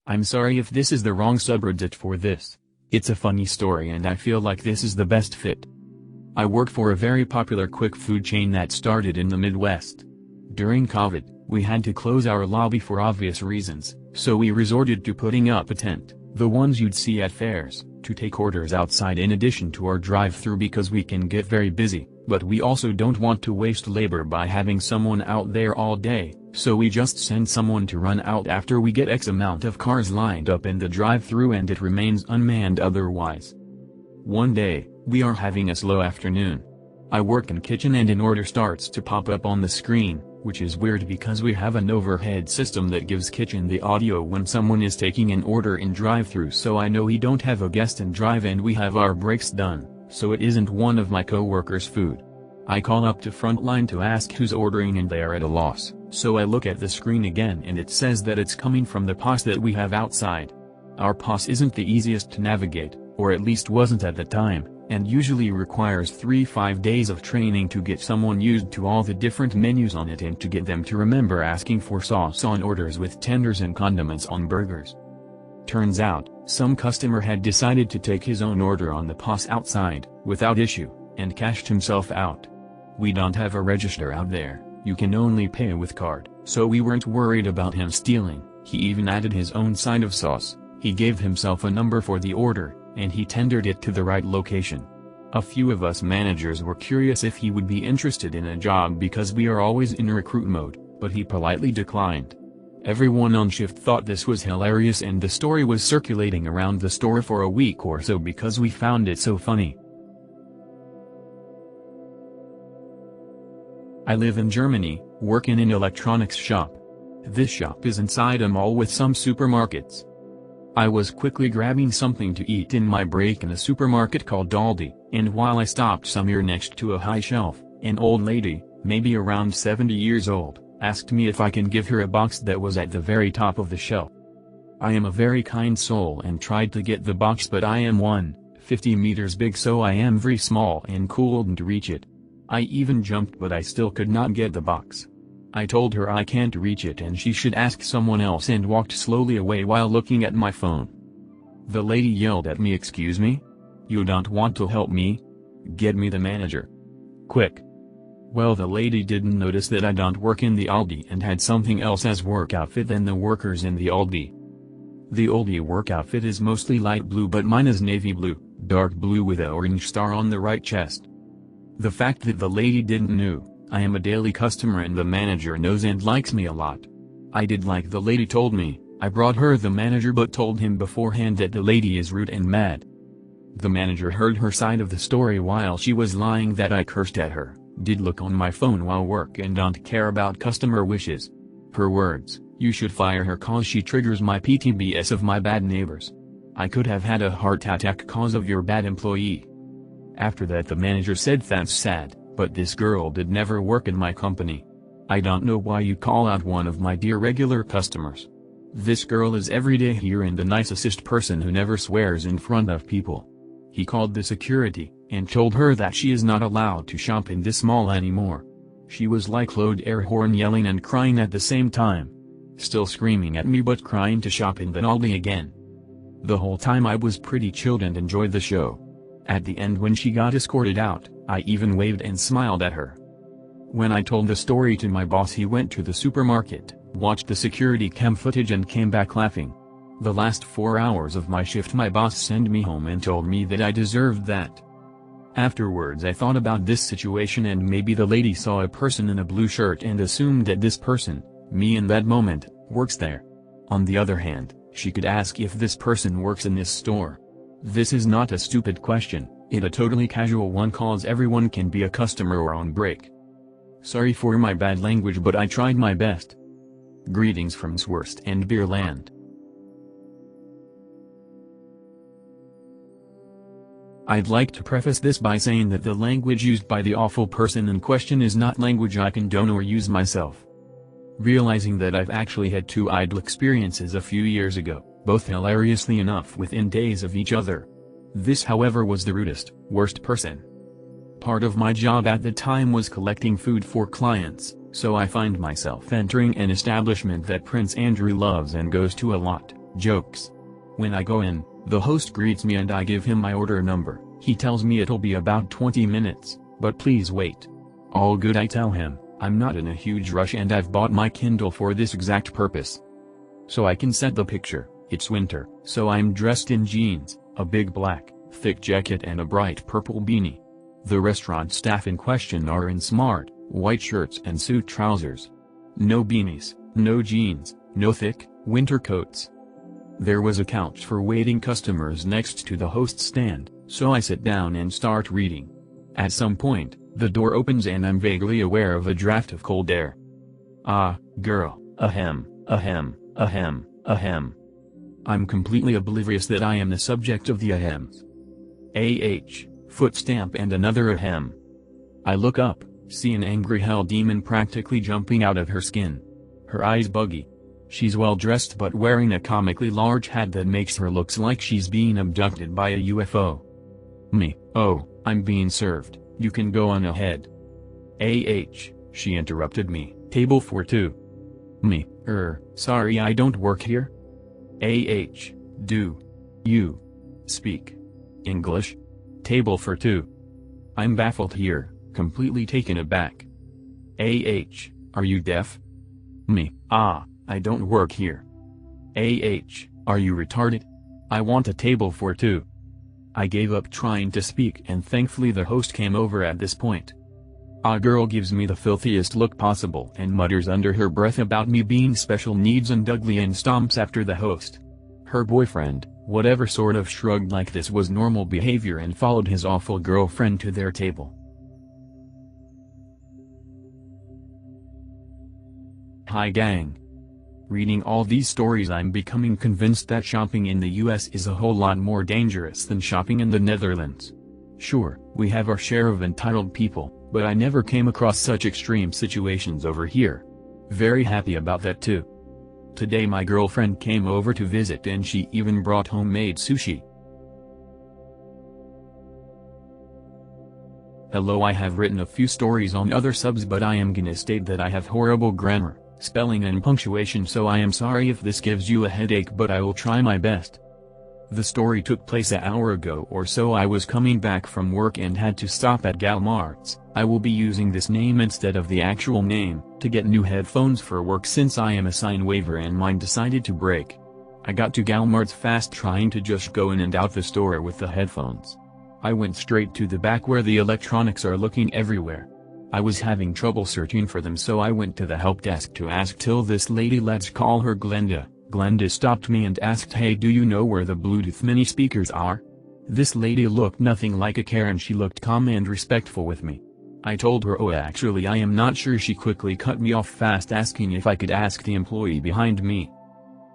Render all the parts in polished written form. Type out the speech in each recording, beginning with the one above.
I'm sorry if this is the wrong subreddit for this. It's a funny story and I feel like this is the best fit. I work for a very popular quick food chain that started in the Midwest. During COVID, we had to close our lobby for obvious reasons, so we resorted to putting up a tent, the ones you'd see at fairs, to take orders outside in addition to our drive-thru because we can get very busy, but we also don't want to waste labor by having someone out there all day, so we just send someone to run out after we get X amount of cars lined up in the drive-thru and it remains unmanned otherwise. One day, we are having a slow afternoon. I work in kitchen and an order starts to pop up on the screen, which is weird because we have an overhead system that gives kitchen the audio when someone is taking an order in drive-thru, so I know we don't have a guest in drive and we have our breaks done, so it isn't one of my co-workers' food. I call up to Frontline to ask who's ordering and they are at a loss, so I look at the screen again and it says that it's coming from the POS that we have outside. Our POS isn't the easiest to navigate, or at least wasn't at the time, and usually requires 3-5 days of training to get someone used to all the different menus on it and to get them to remember asking for sauce on orders with tenders and condiments on burgers. Turns out, some customer had decided to take his own order on the POS outside, without issue, and cashed himself out. We don't have a register out there, you can only pay with card, so we weren't worried about him stealing. He even added his own side of sauce. He gave himself a number for the order, and he tendered it to the right location. A few of us managers were curious if he would be interested in a job because we are always in recruit mode, but he politely declined. Everyone on shift thought this was hilarious and the story was circulating around the store for a week or so because we found it so funny. I live in Germany, work in an electronics shop. This shop is inside a mall with some supermarkets. I was quickly grabbing something to eat in my break in a supermarket called Aldi, and while I stopped somewhere next to a high shelf, an old lady, maybe around 70 years old, asked me if I can give her a box that was at the very top of the shelf. I am a very kind soul and tried to get the box, but I am 150 meters big, so I am very small and couldn't reach it. I even jumped, but I still could not get the box. I told her I can't reach it and she should ask someone else, and walked slowly away while looking at my phone. The lady yelled at me, "Excuse me? You don't want to help me? Get me the manager. Quick." Well, the lady didn't notice that I don't work in the Aldi and had something else as work outfit than the workers in the Aldi. The Aldi work outfit is mostly light blue, but mine is navy blue, dark blue with an orange star on the right chest. The fact that the lady didn't know, I am a daily customer and the manager knows and likes me a lot. I did like the lady told me. I brought her the manager but told him beforehand that the lady is rude and mad. The manager heard her side of the story while she was lying that I cursed at her, did look on my phone while work and don't care about customer wishes. Her words, "You should fire her cause she triggers my PTBS of my bad neighbors. I could have had a heart attack cause of your bad employee." After that the manager said, "That's sad, but this girl did never work in my company. I don't know why you call out one of my dear regular customers. This girl is everyday here and the nicest person who never swears in front of people." He called the security, and told her that she is not allowed to shop in this mall anymore. She was like loud air horn, yelling and crying at the same time. Still screaming at me but crying to shop in the Aldi again. The whole time I was pretty chilled and enjoyed the show. At the end when she got escorted out, I even waved and smiled at her. When I told the story to my boss, he went to the supermarket, watched the security cam footage and came back laughing. The last 4 hours of my shift my boss sent me home and told me that I deserved that. Afterwards I thought about this situation and maybe the lady saw a person in a blue shirt and assumed that this person, me in that moment, works there. On the other hand, she could ask if this person works in this store. This is not a stupid question, it's a totally casual one cause everyone can be a customer or on break. Sorry for my bad language but I tried my best. Greetings from Swurst and Beerland. I'd like to preface this by saying that the language used by the awful person in question is not language I condone or use myself. Realizing that I've actually had 2 idle experiences a few years ago, both hilariously enough within days of each other. This however was the rudest, worst person. Part of my job at the time was collecting food for clients, so I find myself entering an establishment that Prince Andrew loves and goes to a lot, Jokes. When I go in, the host greets me and I give him my order number. He tells me it'll be about 20 minutes, but please wait. All good, I tell him. I'm not in a huge rush and I've bought my Kindle for this exact purpose. So I can set the picture. It's winter, so I'm dressed in jeans, a big black, thick jacket and a bright purple beanie. The restaurant staff in question are in smart, white shirts and suit trousers. No beanies, no jeans, no thick, winter coats. There was a couch for waiting customers next to the host's stand, so I sit down and start reading. At some point, the door opens and I'm vaguely aware of a draft of cold air. Ah, girl, ahem, ahem, ahem, ahem. I'm completely oblivious that I am the subject of the ahems. Foot stamp and another ahem. I look up, see an angry hell demon practically jumping out of her skin. Her eyes buggy. She's well dressed but wearing a comically large hat that makes her looks like she's being abducted by a UFO. Me, oh, I'm being served, you can go on ahead. She interrupted me, table for two. Me, sorry I don't work here? Do you speak English? Table for two. I'm baffled here, completely taken aback. Are you deaf? Me, I don't work here. Are you retarded? I want a table for two. I gave up trying to speak and thankfully the host came over at this point. A girl gives me the filthiest look possible and mutters under her breath about me being special needs and ugly and stomps after the host. Her boyfriend, whatever sort of shrugged like this was normal behavior and followed his awful girlfriend to their table. Hi gang. Reading all these stories I'm becoming convinced that shopping in the US is a whole lot more dangerous than shopping in the Netherlands. Sure, we have our share of entitled people, but I never came across such extreme situations over here. Very happy about that too. Today my girlfriend came over to visit and she even brought homemade sushi. Hello, I have written a few stories on other subs but I am gonna state that I have horrible grammar, spelling and punctuation, so I am sorry if this gives you a headache but I will try my best. The story took place an hour ago or so. I was coming back from work and had to stop at Galmart's. I will be using this name instead of the actual name, to get new headphones for work since I am a sine waiver and mine decided to break. I got to Galmart's fast trying to just go in and out the store with the headphones. I went straight to the back where the electronics are looking everywhere. I was having trouble searching for them, so I went to the help desk to ask till this lady, let's call her Glenda. Glenda stopped me and asked, hey, do you know where the Bluetooth mini speakers are? This lady looked nothing like a Karen. She looked calm and respectful with me. I told her, oh actually I am not sure. She quickly cut me off fast asking if I could ask the employee behind me.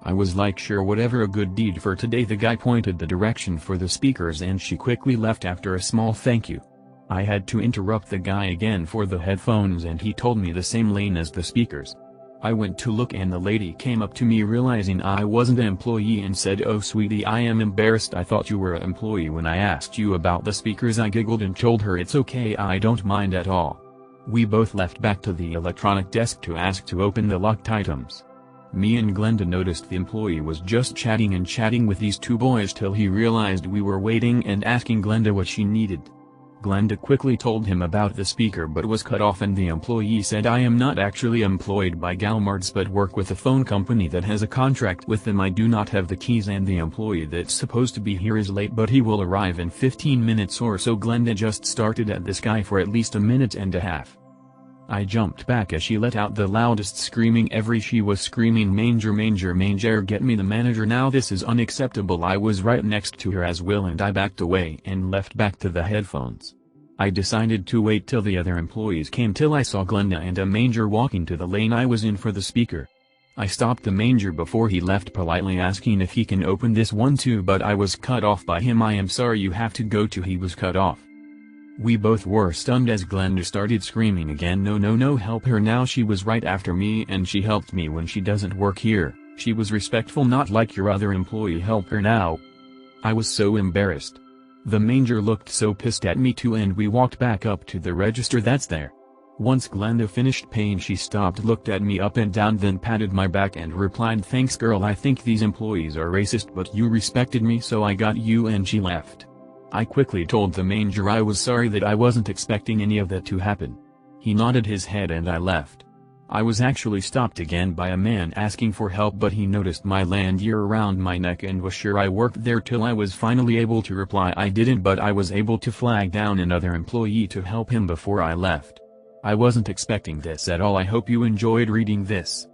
I was like, sure, whatever, a good deed for today. The guy pointed the direction for the speakers and she quickly left after a small thank you. I had to interrupt the guy again for the headphones and he told me the same lane as the speakers. I went to look and the lady came up to me realizing I wasn't an employee and said, oh sweetie, I am embarrassed. I thought you were an employee when I asked you about the speakers. I giggled and told her it's okay, I don't mind at all. We both left back to the electronic desk to ask to open the locked items. Me and Glenda noticed the employee was just chatting and chatting with these two boys till he realized we were waiting and asking Glenda what she needed. Glenda quickly told him about the speaker but was cut off and the employee said, I am not actually employed by Galmart's but work with a phone company that has a contract with them. I do not have the keys and the employee that's supposed to be here is late but he will arrive in 15 minutes or so. Glenda just started at this guy for at least a minute and a half. I jumped back as she let out the loudest screaming ever. She was screaming, manger, manger, manger, get me the manager now. This is unacceptable. I was right next to her as well and I backed away and left back to the headphones. I decided to wait till the other employees came till I saw Glenda and a manger walking to the lane I was in for the speaker. I stopped the manger before he left, politely asking if he can open this one too, but I was cut off by him. I am sorry, you have to go to. He was cut off. We both were stunned as Glenda started screaming again, no no no, help her now. She was right after me and she helped me when she doesn't work here. She was respectful, not like your other employee. Help her now. I was so embarrassed. The manger looked so pissed at me too and we walked back up to the register that's there. Once Glenda finished paying, she stopped, looked at me up and down, then patted my back and replied, "Thanks girl, I think these employees are racist but you respected me so I got you," and she left. I quickly told the manager I was sorry, that I wasn't expecting any of that to happen. He nodded his head and I left. I was actually stopped again by a man asking for help, but he noticed my lanyard around my neck and was sure I worked there, till I was finally able to reply I didn't, but I was able to flag down another employee to help him before I left. I wasn't expecting this at all. I hope you enjoyed reading this.